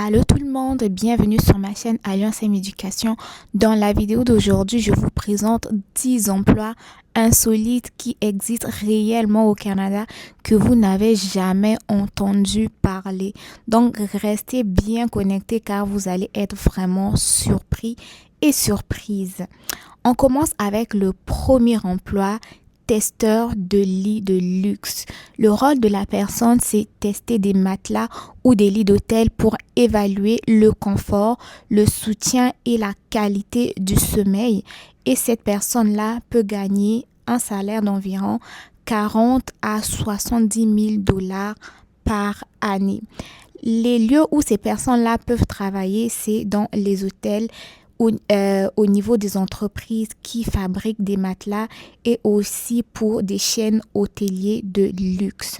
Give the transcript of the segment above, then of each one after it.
Allô tout le monde, bienvenue sur ma chaîne Alliance M Éducation. Dans la vidéo d'aujourd'hui, je vous présente 10 emplois insolites qui existent réellement au Canada que vous n'avez jamais entendu parler. Donc restez bien connectés car vous allez être vraiment surpris et surprise. On commence avec le premier emploi, testeur de lit de luxe. Le rôle de la personne, c'est tester des matelas ou des lits d'hôtel pour évaluer le confort, le soutien et la qualité du sommeil. Et cette personne-là peut gagner un salaire d'environ 40 à 70 000 dollars par année. Les lieux où ces personnes-là peuvent travailler, c'est dans les hôtels, au niveau des entreprises qui fabriquent des matelas et aussi pour des chaînes hôteliers de luxe.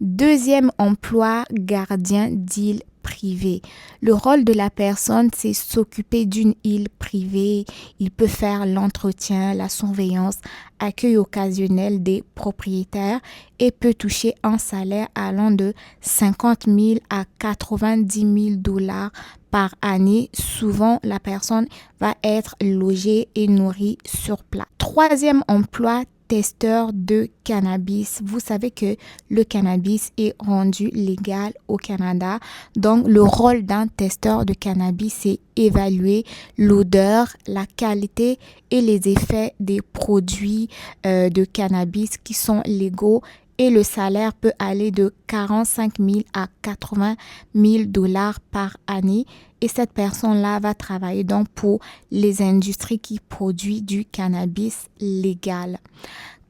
Deuxième emploi, gardien d'île privée. Le rôle de la personne, c'est s'occuper d'une île privée. Il peut faire l'entretien, la surveillance, accueil occasionnel des propriétaires et peut toucher un salaire allant de 50 000 à 90 000 dollars par année. Souvent, la personne va être logée et nourrie sur place. Troisième emploi, testeur de cannabis. Vous savez que le cannabis est rendu légal au Canada. Donc, le rôle d'un testeur de cannabis, c'est évaluer l'odeur, la qualité et les effets des produits de cannabis qui sont légaux. Et le salaire peut aller de 45 000 à 80 000 dollars par année. Et cette personne-là va travailler donc pour les industries qui produisent du cannabis légal.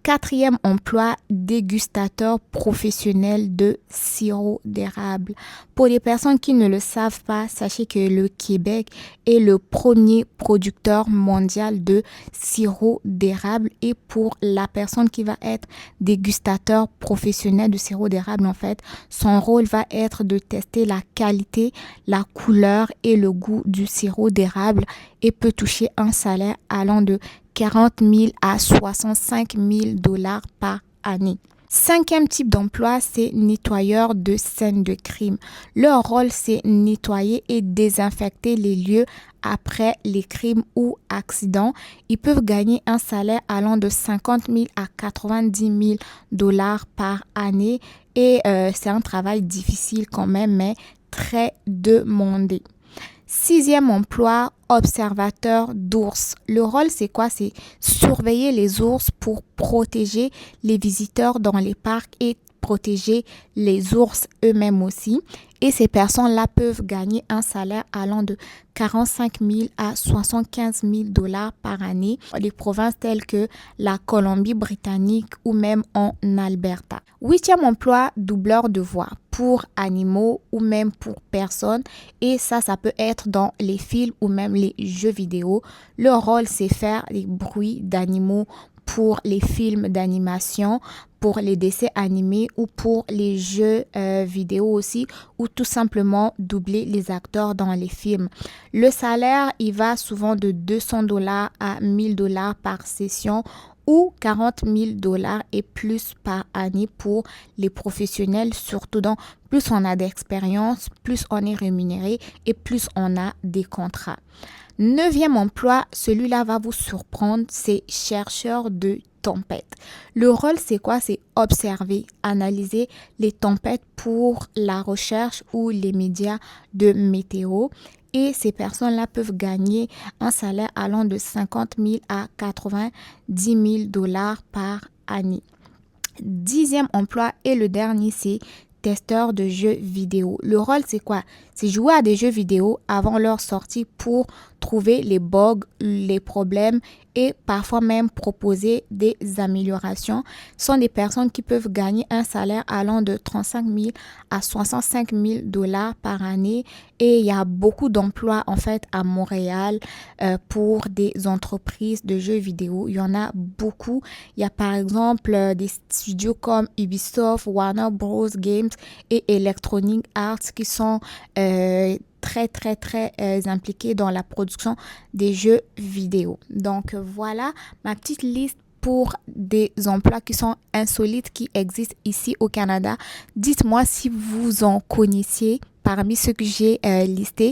Quatrième emploi, dégustateur professionnel de sirop d'érable. Pour les personnes qui ne le savent pas, sachez que le Québec est le premier producteur mondial de sirop d'érable. Et pour la personne qui va être dégustateur professionnel de sirop d'érable, en fait, son rôle va être de tester la qualité, la couleur et le goût du sirop d'érable et peut toucher un salaire allant de 40 000 à 65 000 dollars par année. Cinquième type d'emploi, c'est nettoyeur de scènes de crime. Leur rôle, c'est nettoyer et désinfecter les lieux après les crimes ou accidents. Ils peuvent gagner un salaire allant de 50 000 à 90 000 dollars par année et c'est un travail difficile quand même, mais très demandé. Sixième emploi, observateur d'ours. Le rôle, c'est quoi? C'est surveiller les ours pour protéger les visiteurs dans les parcs et protéger les ours eux-mêmes aussi. Et ces personnes-là peuvent gagner un salaire allant de 45 000 à 75 000 dollars par année dans les provinces telles que la Colombie-Britannique ou même en Alberta. Huitième emploi, doubleur de voix pour animaux ou même pour personnes. Et ça peut être dans les films ou même les jeux vidéo. Leur rôle, c'est faire les bruits d'animaux pour les films d'animation, pour les dessins animés ou pour les jeux vidéo aussi, ou tout simplement doubler les acteurs dans les films. Le salaire, il va souvent de 200 dollars à 1000 dollars par session ou 40 000 dollars et plus par année pour les professionnels, surtout dans plus on a d'expérience, plus on est rémunéré et plus on a des contrats. Neuvième emploi, celui-là va vous surprendre, c'est chercheur de tempêtes. Le rôle, c'est quoi? C'est observer, analyser les tempêtes pour la recherche ou les médias de météo. Et ces personnes-là peuvent gagner un salaire allant de 50 000 à 90 000 dollars par année. Dixième emploi et le dernier, c'est testeur de jeux vidéo. Le rôle, c'est quoi? C'est jouer à des jeux vidéo avant leur sortie pour trouver les bugs, les problèmes et parfois même proposer des améliorations. Ce sont des personnes qui peuvent gagner un salaire allant de 35 000 à 65 000 dollars par année. Et il y a beaucoup d'emplois en fait à Montréal pour des entreprises de jeux vidéo. Il y en a beaucoup. Il y a par exemple des studios comme Ubisoft, Warner Bros. Games et Electronic Arts qui sont très impliqués dans la production des jeux vidéo. Donc voilà ma petite liste pour des emplois qui sont insolites, qui existent ici au Canada. Dites-moi si vous en connaissiez parmi ceux que j'ai listés,